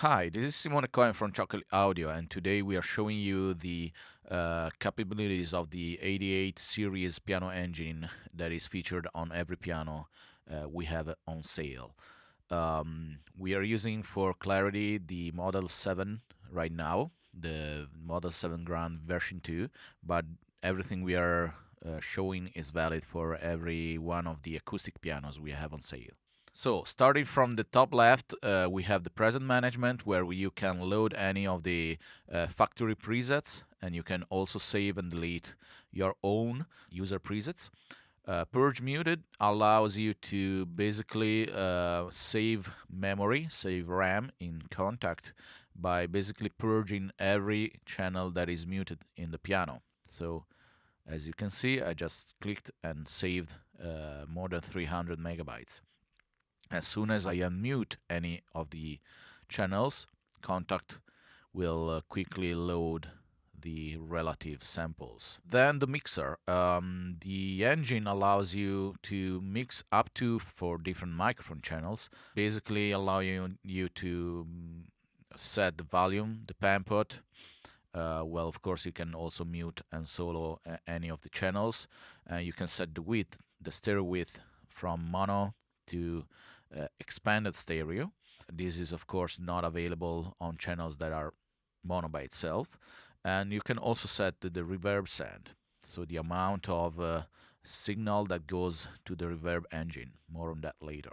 Hi, this is Simone Cohen from Chocolate Audio, and today we are showing you the capabilities of the 88 series piano engine that is featured on every piano we have on sale. We are using for clarity the Model 7 right now, the Model 7 Grand version 2, but everything we are showing is valid for every one of the acoustic pianos we have on sale. So, starting from the top left, we have the present management where you can load any of the factory presets, and you can also save and delete your own user presets. Purge muted allows you to basically save memory, save RAM in Contact by basically purging every channel that is muted in the piano. So, as you can see, I just clicked and saved more than 300 megabytes. As soon as I unmute any of the channels, Contact will quickly load the relative samples. Then the mixer. The engine allows you to mix up to 4 different microphone channels, basically allowing you to set the volume, the pamphlet. Well, of course, you can also mute and solo any of the channels. You can set the width, the stereo width from mono to expanded stereo. This is, of course, not available on channels that are mono by itself. And you can also set the reverb send, so the amount of signal that goes to the reverb engine. More on that later.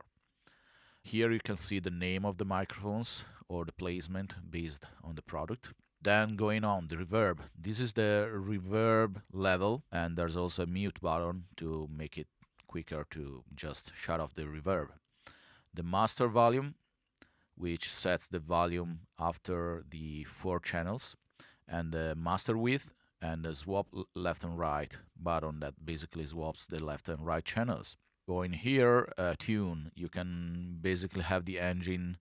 Here you can see the name of the microphones or the placement based on the product. Then going on, the reverb. This is the reverb level, and there's also a mute button to make it quicker to just shut off the reverb. The master volume, which sets the volume after the 4 channels, and the master width, and the swap left and right button that basically swaps the left and right channels. Going here, tune, you can basically have the engine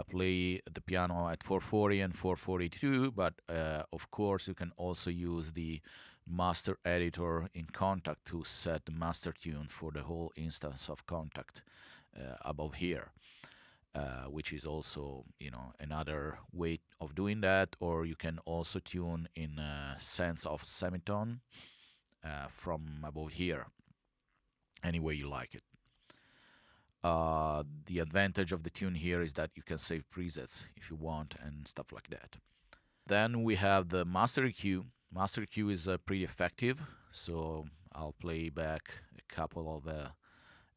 play the piano at 440 and 442, but of course you can also use the master editor in Contact to set the master tune for the whole instance of Contact above here, which is also another way of doing that. Or you can also tune in a sense of semitone from above here, any way you like it. The advantage of the tune here is that you can save presets if you want and stuff like that. Then we have the master EQ. Master EQ is pretty effective, so I'll play back a couple of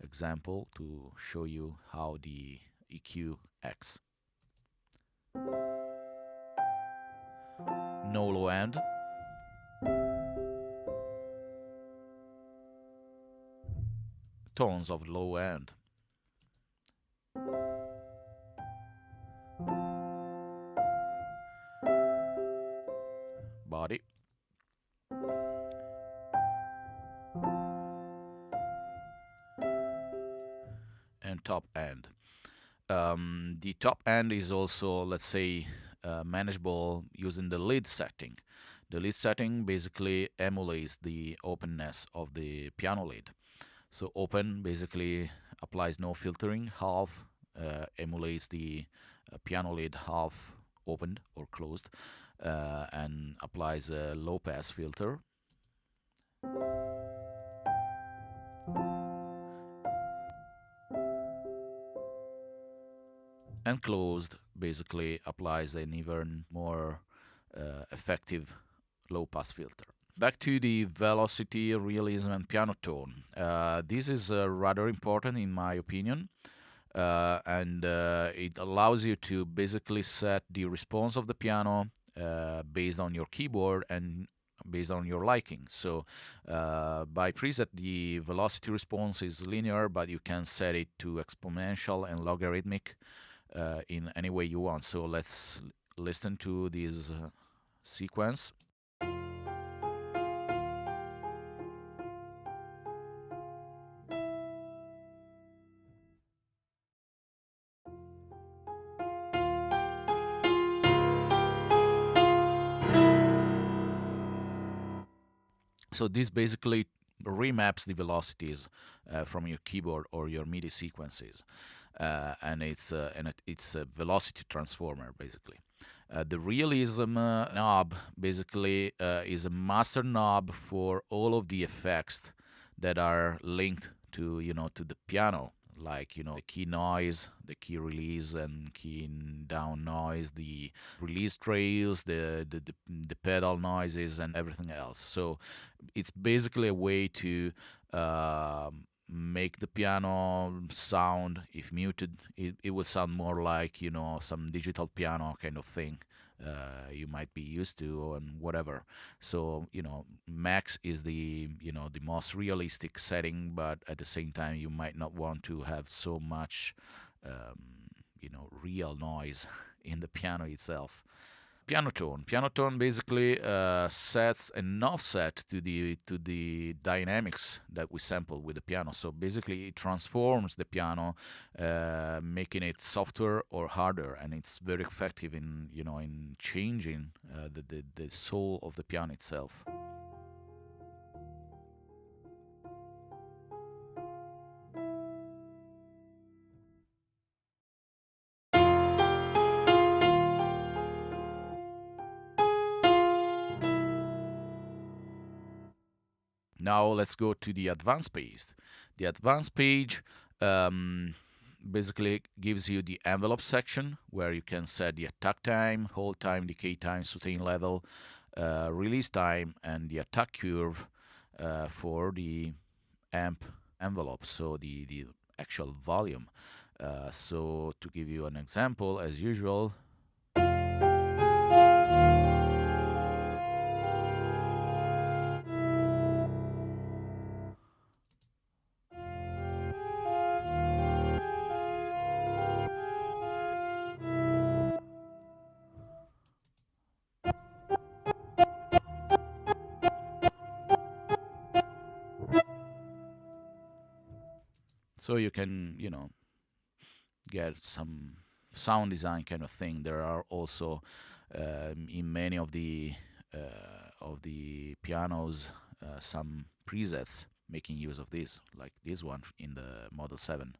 example to show you how the EQ acts. No low end. Tones of low end. Body. And top end. The top end is also, let's say, manageable using the lead setting. The lead setting basically emulates the openness of the piano lid. So open basically applies no filtering, half emulates the piano lid half opened or closed, and applies a low pass filter. And closed basically applies an even more effective low pass filter. Back to the velocity, realism, and piano tone. This is rather important in my opinion, and it allows you to basically set the response of the piano based on your keyboard and based on your liking. So by preset, the velocity response is linear, but you can set it to exponential and logarithmic in any way you want. So let's listen to this sequence. So this basically remaps the velocities from your keyboard or your MIDI sequences, it's a velocity transformer basically. The Realism knob basically is a master knob for all of the effects that are linked to to the piano, like the key noise, the key release and key down noise, the release trails, the pedal noises and everything else. So it's basically a way to make the piano sound, if muted, it will sound more like some digital piano kind of thing you might be used to and whatever. So max is the most realistic setting, but at the same time you might not want to have so much real noise in the piano itself. Piano tone basically sets an offset to the dynamics that we sample with the piano. So basically, it transforms the piano, making it softer or harder, and it's very effective in changing the soul of the piano itself. Now let's go to the advanced page. The advanced page um, basically gives you the envelope section where you can set the attack time, hold time, decay time, sustain level, release time, and the attack curve for the amp envelope, so the actual volume. So to give you an example, as usual, so you can get some sound design kind of thing. There are also in many of the pianos some presets making use of this, like this one in the Model 7.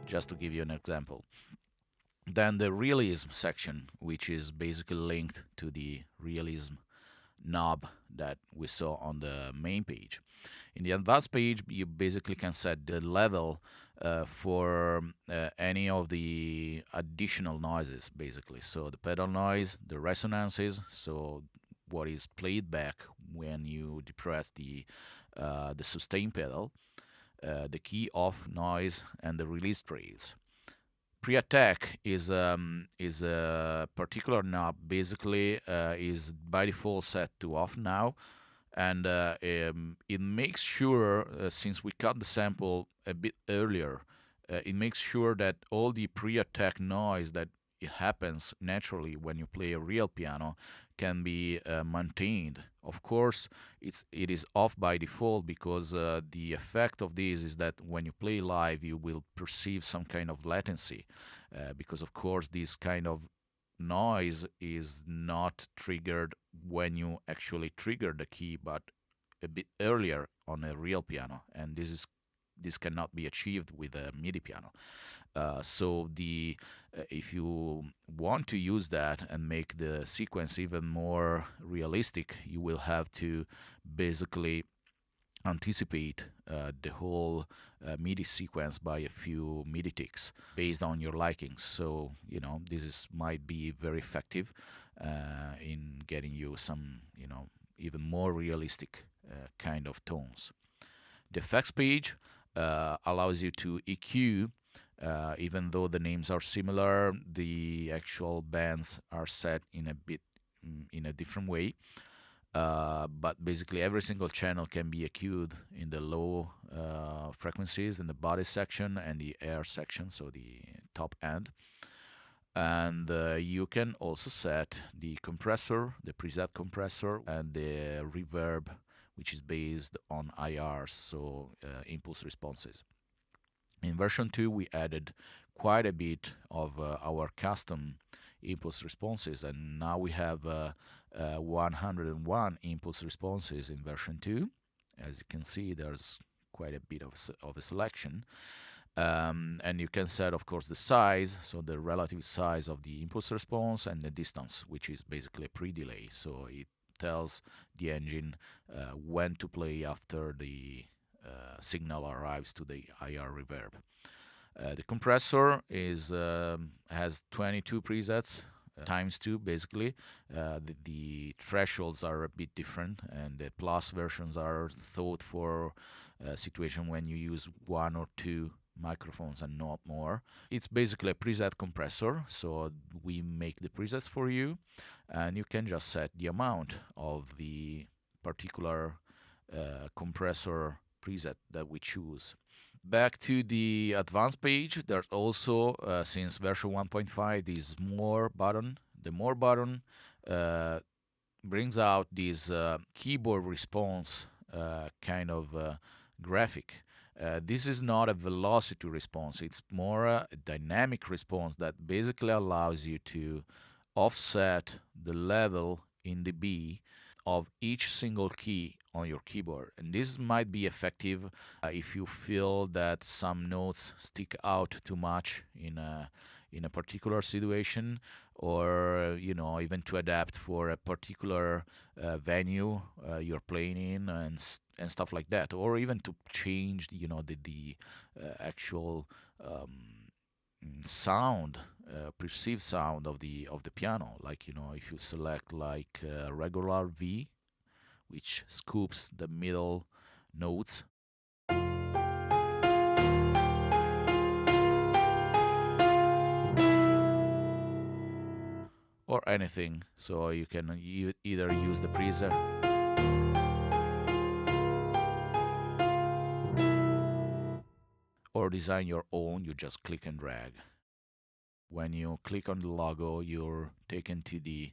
Just to give you an example. Then the Realism section, which is basically linked to the Realism knob that we saw on the main page. In the advanced page, you basically can set the level for any of the additional noises, basically. So the pedal noise, the resonances, so what is played back when you depress the sustain pedal, the key off noise, and the release trails. Pre-attack is a particular knob. Basically, is by default set to off now, and it makes sure, since we cut the sample a bit earlier, it makes sure that all the pre-attack noise that it happens naturally when you play a real piano can be maintained. Of course, it is off by default because the effect of this is that when you play live, you will perceive some kind of latency, because of course this kind of noise is not triggered when you actually trigger the key, but a bit earlier on a real piano, and this cannot be achieved with a MIDI piano. So if you want to use that and make the sequence even more realistic, you will have to basically anticipate the whole MIDI sequence by a few MIDI ticks based on your likings. So might be very effective in getting you some even more realistic kind of tones. The effects page allows you to EQ. Even though the names are similar, the actual bands are set in a different way. But basically, every single channel can be EQ'd in the low frequencies, in the body section and the air section, so the top end. And you can also set the compressor, the preset compressor, and the reverb, which is based on IRs, so impulse responses. In version 2, we added quite a bit of our custom impulse responses, and now we have 101 impulse responses in version 2. As you can see, there's quite a bit of a selection. And you can set, of course, the size, so the relative size of the impulse response, and the distance, which is basically a pre-delay. So it tells the engine when to play after the signal arrives to the IR reverb. The compressor has 22 presets, times 2 basically. The thresholds are a bit different, and the plus versions are thought for a situation when you use 1 or 2 microphones and not more. It's basically a preset compressor, so we make the presets for you, and you can just set the amount of the particular compressor preset that we choose. Back to the advanced page, there's also, since version 1.5, this more button. The more button brings out this keyboard response kind of graphic. This is not a velocity response, it's more a dynamic response that basically allows you to offset the level in dB of each single key on your keyboard. And this might be effective if you feel that some notes stick out too much in a particular situation, or even to adapt for a particular venue you're playing in, and stuff like that, or even to change the actual sound, perceived sound of the piano. Like if you select like regular V, which scoops the middle notes, or anything. So you can either use the preset or design your own. You just click and drag. When you click on the logo, you're taken to the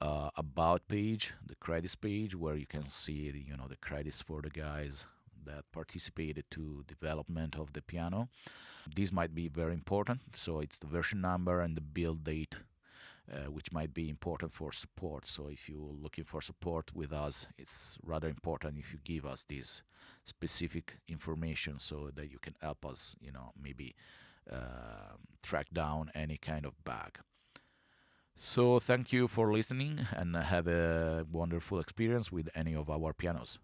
about page, the credits page, where you can see the credits for the guys that participated to development of the piano. These might be very important. So it's the version number and the build date, which might be important for support. So if you're looking for support with us, it's rather important if you give us this specific information so that you can help us, maybe track down any kind of bug. So thank you for listening, and have a wonderful experience with any of our pianos.